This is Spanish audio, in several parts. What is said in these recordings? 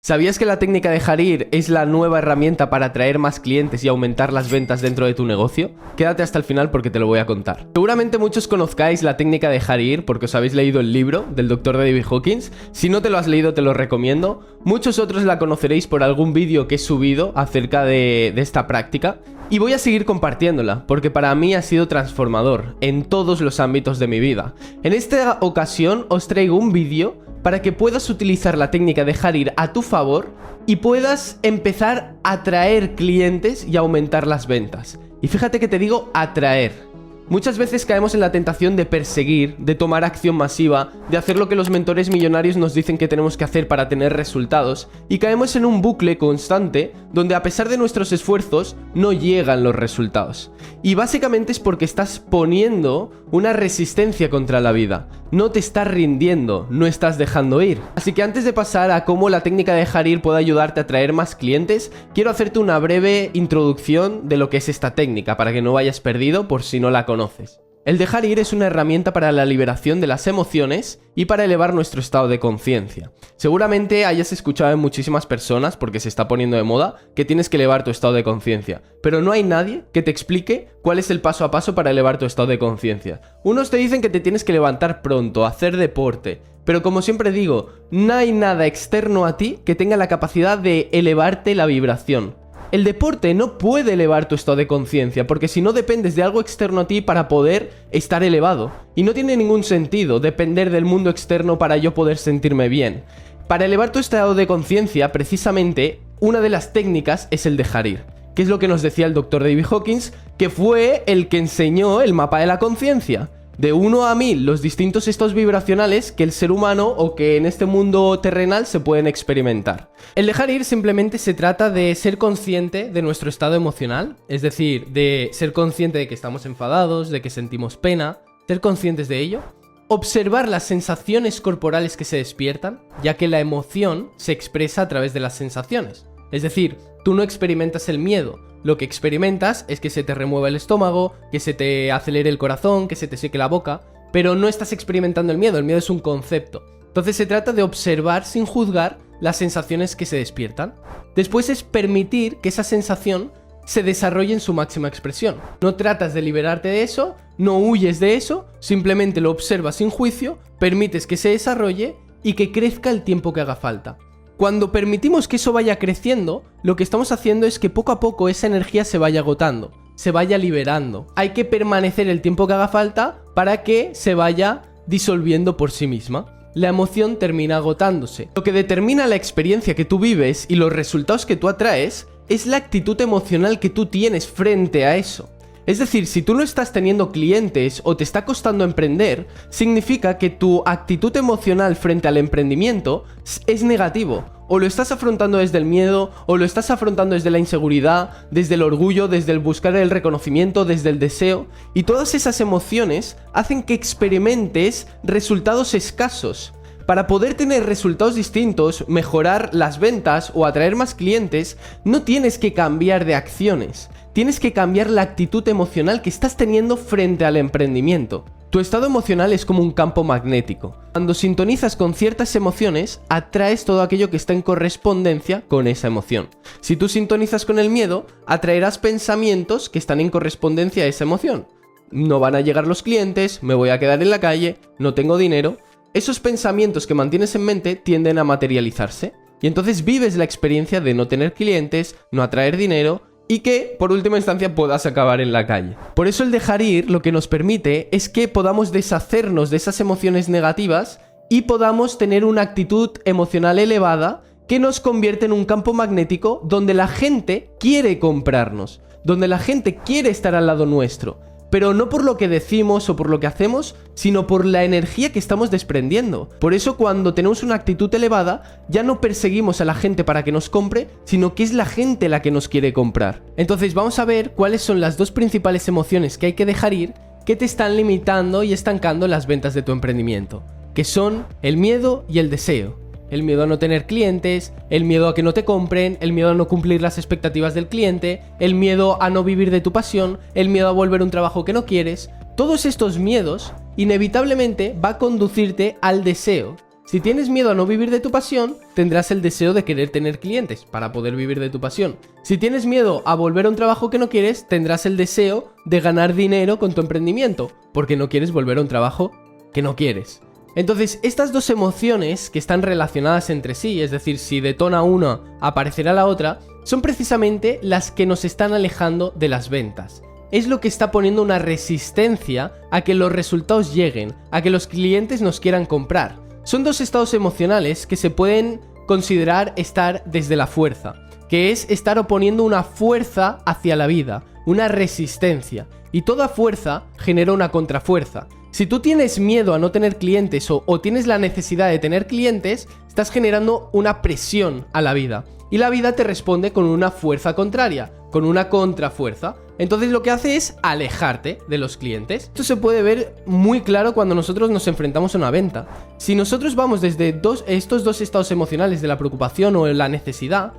¿Sabías que la técnica de Harir es la nueva herramienta para atraer más clientes y aumentar las ventas dentro de tu negocio? Quédate hasta el final porque te lo voy a contar. Seguramente muchos conozcáis la técnica de Harir porque os habéis leído el libro del Dr. David Hawkins. Si no te lo has leído, te lo recomiendo. Muchos otros la conoceréis por algún vídeo que he subido acerca de esta práctica. Y voy a seguir compartiéndola, porque para mí ha sido transformador en todos los ámbitos de mi vida. En esta ocasión os traigo un vídeo para que puedas utilizar la técnica de Harir a tu favor y puedas empezar a atraer clientes y aumentar las ventas. Y fíjate que te digo atraer. Muchas veces caemos en la tentación de perseguir, de tomar acción masiva, de hacer lo que los mentores millonarios nos dicen que tenemos que hacer para tener resultados, y caemos en un bucle constante donde a pesar de nuestros esfuerzos no llegan los resultados. Y básicamente es porque estás poniendo una resistencia contra la vida. No te estás rindiendo, no estás dejando ir. Así que antes de pasar a cómo la técnica de Harir puede ayudarte a atraer más clientes, quiero hacerte una breve introducción de lo que es esta técnica para que no vayas perdido por si no la conoces. El de Harir es una herramienta para la liberación de las emociones y para elevar nuestro estado de conciencia. Seguramente hayas escuchado en muchísimas personas, porque se está poniendo de moda, que tienes que elevar tu estado de conciencia. Pero no hay nadie que te explique cuál es el paso a paso para elevar tu estado de conciencia. Unos te dicen que te tienes que levantar pronto, hacer deporte. Pero como siempre digo, no hay nada externo a ti que tenga la capacidad de elevarte la vibración. El deporte no puede elevar tu estado de conciencia, porque si no dependes de algo externo a ti para poder estar elevado. Y no tiene ningún sentido depender del mundo externo para yo poder sentirme bien. Para elevar tu estado de conciencia, precisamente, una de las técnicas es el de Harir, que es lo que nos decía el Dr. David Hawkins, que fue el que enseñó el mapa de la conciencia. De 1 a 1000, los distintos estados vibracionales que el ser humano o que en este mundo terrenal se pueden experimentar. El de Harir simplemente se trata de ser consciente de nuestro estado emocional, es decir, de ser consciente de que estamos enfadados, de que sentimos pena, ser conscientes de ello, observar las sensaciones corporales que se despiertan, ya que la emoción se expresa a través de las sensaciones. Es decir, tú no experimentas el miedo. Lo que experimentas es que se te remueva el estómago, que se te acelere el corazón, que se te seque la boca, pero no estás experimentando el miedo es un concepto. Entonces se trata de observar sin juzgar las sensaciones que se despiertan. Después es permitir que esa sensación se desarrolle en su máxima expresión. No tratas de liberarte de eso, no huyes de eso, simplemente lo observas sin juicio, permites que se desarrolle y que crezca el tiempo que haga falta. Cuando permitimos que eso vaya creciendo, lo que estamos haciendo es que poco a poco esa energía se vaya agotando, se vaya liberando. Hay que permanecer el tiempo que haga falta para que se vaya disolviendo por sí misma. La emoción termina agotándose. Lo que determina la experiencia que tú vives y los resultados que tú atraes es la actitud emocional que tú tienes frente a eso. Es decir, si tú no estás teniendo clientes o te está costando emprender, significa que tu actitud emocional frente al emprendimiento es negativo. O lo estás afrontando desde el miedo, o lo estás afrontando desde la inseguridad, desde el orgullo, desde el buscar el reconocimiento, desde el deseo. Y todas esas emociones hacen que experimentes resultados escasos. Para poder tener resultados distintos, mejorar las ventas o atraer más clientes, no tienes que cambiar de acciones. Tienes que cambiar la actitud emocional que estás teniendo frente al emprendimiento. Tu estado emocional es como un campo magnético. Cuando sintonizas con ciertas emociones, atraes todo aquello que está en correspondencia con esa emoción. Si tú sintonizas con el miedo, atraerás pensamientos que están en correspondencia a esa emoción. No van a llegar los clientes, me voy a quedar en la calle, no tengo dinero. Esos pensamientos que mantienes en mente tienden a materializarse. Y entonces vives la experiencia de no tener clientes, no atraer dinero y que, por última instancia, puedas acabar en la calle. Por eso el de Harir lo que nos permite es que podamos deshacernos de esas emociones negativas y podamos tener una actitud emocional elevada que nos convierte en un campo magnético donde la gente quiere comprarnos, donde la gente quiere estar al lado nuestro. Pero no por lo que decimos o por lo que hacemos, sino por la energía que estamos desprendiendo. Por eso cuando tenemos una actitud elevada, ya no perseguimos a la gente para que nos compre, sino que es la gente la que nos quiere comprar. Entonces vamos a ver cuáles son las dos principales emociones que hay que dejar ir que te están limitando y estancando las ventas de tu emprendimiento, que son el miedo y el deseo. El miedo a no tener clientes, el miedo a que no te compren, el miedo a no cumplir las expectativas del cliente, el miedo a no vivir de tu pasión, el miedo a volver a un trabajo que no quieres. Todos estos miedos inevitablemente va a conducirte al deseo. Si tienes miedo a no vivir de tu pasión, tendrás el deseo de querer tener clientes para poder vivir de tu pasión. Si tienes miedo a volver a un trabajo que no quieres, tendrás el deseo de ganar dinero con tu emprendimiento, porque no quieres volver a un trabajo que no quieres. Entonces, estas dos emociones que están relacionadas entre sí, es decir, si detona una, aparecerá la otra, son precisamente las que nos están alejando de las ventas. Es lo que está poniendo una resistencia a que los resultados lleguen, a que los clientes nos quieran comprar. Son dos estados emocionales que se pueden considerar estar desde la fuerza, que es estar oponiendo una fuerza hacia la vida, una resistencia, y toda fuerza genera una contrafuerza. Si tú tienes miedo a no tener clientes o tienes la necesidad de tener clientes, estás generando una presión a la vida. Y la vida te responde con una fuerza contraria, con una contrafuerza. Entonces lo que hace es alejarte de los clientes. Esto se puede ver muy claro cuando nosotros nos enfrentamos a una venta. Si nosotros vamos desde estos dos estados emocionales de la preocupación o la necesidad,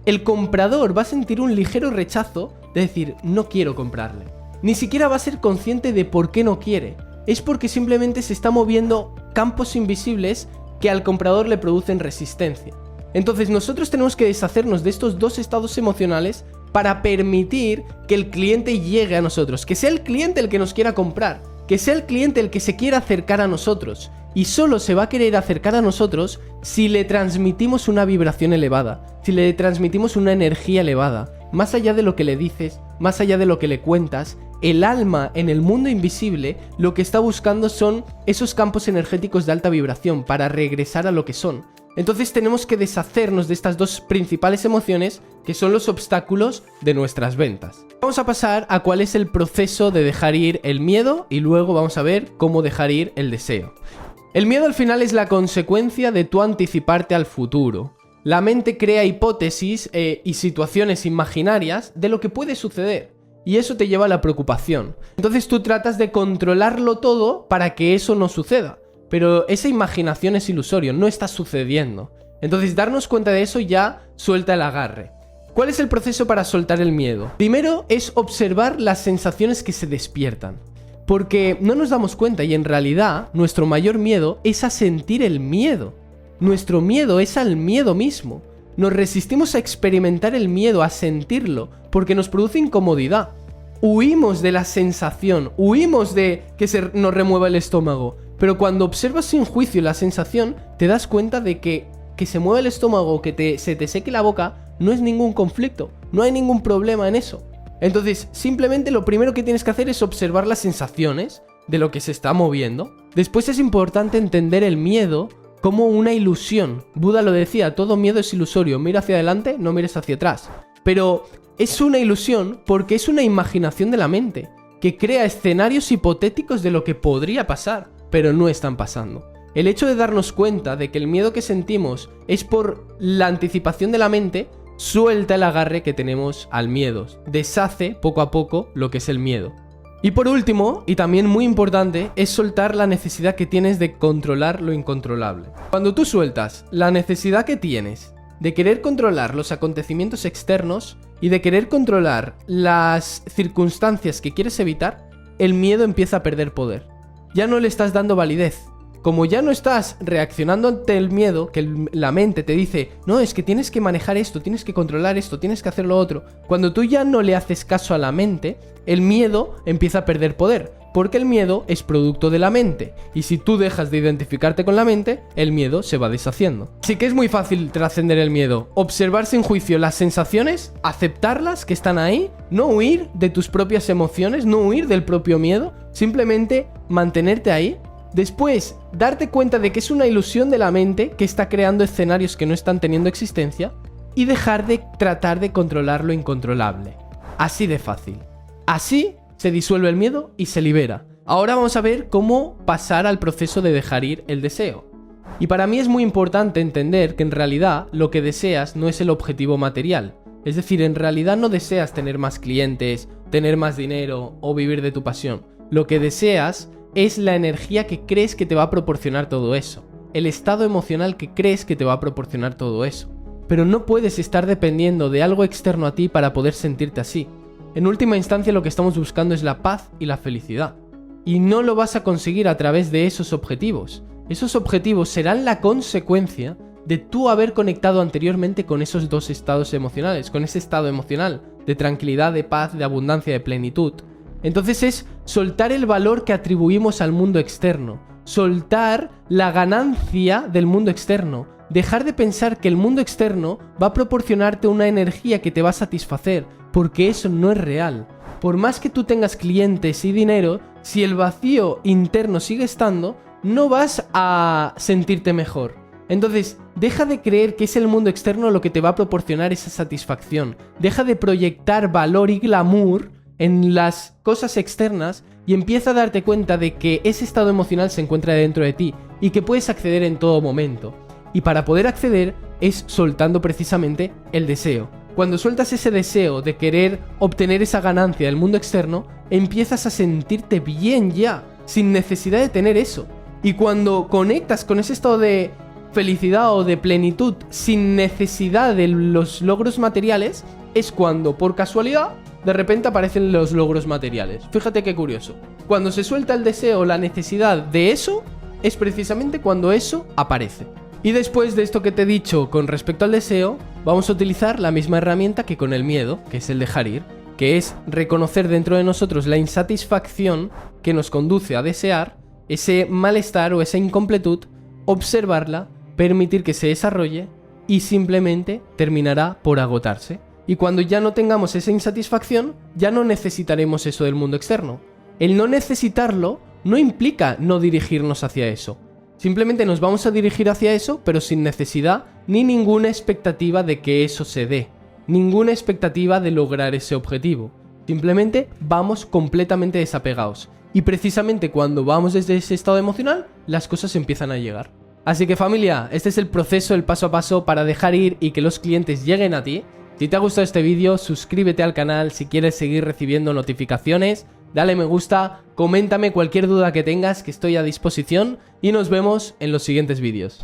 el comprador va a sentir un ligero rechazo de decir, no quiero comprarle. Ni siquiera va a ser consciente de por qué no quiere. Es porque simplemente se está moviendo campos invisibles que al comprador le producen resistencia. Entonces nosotros tenemos que deshacernos de estos dos estados emocionales para permitir que el cliente llegue a nosotros, que sea el cliente el que nos quiera comprar, que sea el cliente el que se quiera acercar a nosotros, y solo se va a querer acercar a nosotros si le transmitimos una vibración elevada, si le transmitimos una energía elevada. Más allá de lo que le dices, más allá de lo que le cuentas, el alma en el mundo invisible lo que está buscando son esos campos energéticos de alta vibración para regresar a lo que son. Entonces tenemos que deshacernos de estas dos principales emociones que son los obstáculos de nuestras ventas. Vamos a pasar a cuál es el proceso de dejar ir el miedo y luego vamos a ver cómo dejar ir el deseo. El miedo al final es la consecuencia de tú anticiparte al futuro. La mente crea hipótesis y situaciones imaginarias de lo que puede suceder. Y eso te lleva a la preocupación. Entonces tú tratas de controlarlo todo para que eso no suceda. Pero esa imaginación es ilusorio, no está sucediendo. Entonces darnos cuenta de eso ya suelta el agarre. ¿Cuál es el proceso para soltar el miedo? Primero es observar las sensaciones que se despiertan. Porque no nos damos cuenta y en realidad nuestro mayor miedo es a sentir el miedo. Nuestro miedo es al miedo mismo. Nos resistimos a experimentar el miedo, a sentirlo, porque nos produce incomodidad. Huimos de la sensación, huimos de que nos remueva el estómago. Pero cuando observas sin juicio la sensación, te das cuenta de que se mueva el estómago, que se te seque la boca, no es ningún conflicto, no hay ningún problema en eso. Entonces, simplemente lo primero que tienes que hacer es observar las sensaciones de lo que se está moviendo. Después es importante entender el miedo como una ilusión. Buda lo decía, todo miedo es ilusorio, mira hacia adelante, no mires hacia atrás. Pero es una ilusión porque es una imaginación de la mente, que crea escenarios hipotéticos de lo que podría pasar, pero no están pasando. El hecho de darnos cuenta de que el miedo que sentimos es por la anticipación de la mente, suelta el agarre que tenemos al miedo, deshace poco a poco lo que es el miedo. Y por último, y también muy importante, es soltar la necesidad que tienes de controlar lo incontrolable. Cuando tú sueltas la necesidad que tienes de querer controlar los acontecimientos externos y de querer controlar las circunstancias que quieres evitar, el miedo empieza a perder poder. Ya no le estás dando validez. Como ya no estás reaccionando ante el miedo, que la mente te dice, no, es que tienes que manejar esto, tienes que controlar esto, tienes que hacer lo otro. Cuando tú ya no le haces caso a la mente, el miedo empieza a perder poder, porque el miedo es producto de la mente. Y si tú dejas de identificarte con la mente, el miedo se va deshaciendo. Así que es muy fácil trascender el miedo. Observar sin juicio las sensaciones, aceptarlas que están ahí, no huir de tus propias emociones, no huir del propio miedo, simplemente mantenerte ahí. Después, darte cuenta de que es una ilusión de la mente que está creando escenarios que no están teniendo existencia y dejar de tratar de controlar lo incontrolable. Así de fácil. Así se disuelve el miedo y se libera. Ahora vamos a ver cómo pasar al proceso de dejar ir el deseo. Y para mí es muy importante entender que en realidad lo que deseas no es el objetivo material. Es decir, en realidad no deseas tener más clientes, tener más dinero o vivir de tu pasión. Lo que deseas es la energía que crees que te va a proporcionar todo eso. El estado emocional que crees que te va a proporcionar todo eso. Pero no puedes estar dependiendo de algo externo a ti para poder sentirte así. En última instancia lo que estamos buscando es la paz y la felicidad. Y no lo vas a conseguir a través de esos objetivos. Esos objetivos serán la consecuencia de tú haber conectado anteriormente con esos dos estados emocionales, con ese estado emocional de tranquilidad, de paz, de abundancia, de plenitud. Entonces es soltar el valor que atribuimos al mundo externo, soltar la ganancia del mundo externo, dejar de pensar que el mundo externo va a proporcionarte una energía que te va a satisfacer, porque eso no es real. Por más que tú tengas clientes y dinero, si el vacío interno sigue estando, no vas a sentirte mejor. Entonces, deja de creer que es el mundo externo lo que te va a proporcionar esa satisfacción. Deja de proyectar valor y glamour en las cosas externas y empieza a darte cuenta de que ese estado emocional se encuentra dentro de ti y que puedes acceder en todo momento. Y para poder acceder es soltando precisamente el deseo. Cuando sueltas ese deseo de querer obtener esa ganancia del mundo externo, empiezas a sentirte bien ya, sin necesidad de tener eso. Y cuando conectas con ese estado de felicidad o de plenitud sin necesidad de los logros materiales, es cuando, por casualidad, de repente aparecen los logros materiales. Fíjate qué curioso. Cuando se suelta el deseo o la necesidad de eso, es precisamente cuando eso aparece. Y después de esto que te he dicho con respecto al deseo, vamos a utilizar la misma herramienta que con el miedo, que es el dejar ir, que es reconocer dentro de nosotros la insatisfacción que nos conduce a desear, ese malestar o esa incompletud, observarla, permitir que se desarrolle y simplemente terminará por agotarse. Y cuando ya no tengamos esa insatisfacción, ya no necesitaremos eso del mundo externo. El no necesitarlo no implica no dirigirnos hacia eso. Simplemente nos vamos a dirigir hacia eso, pero sin necesidad ni ninguna expectativa de que eso se dé. Ninguna expectativa de lograr ese objetivo. Simplemente vamos completamente desapegados. Y precisamente cuando vamos desde ese estado emocional, las cosas empiezan a llegar. Así que familia, este es el proceso, el paso a paso para dejar ir y que los clientes lleguen a ti. Si te ha gustado este vídeo, suscríbete al canal si quieres seguir recibiendo notificaciones. Dale me gusta, coméntame cualquier duda que tengas, que estoy a disposición y nos vemos en los siguientes vídeos.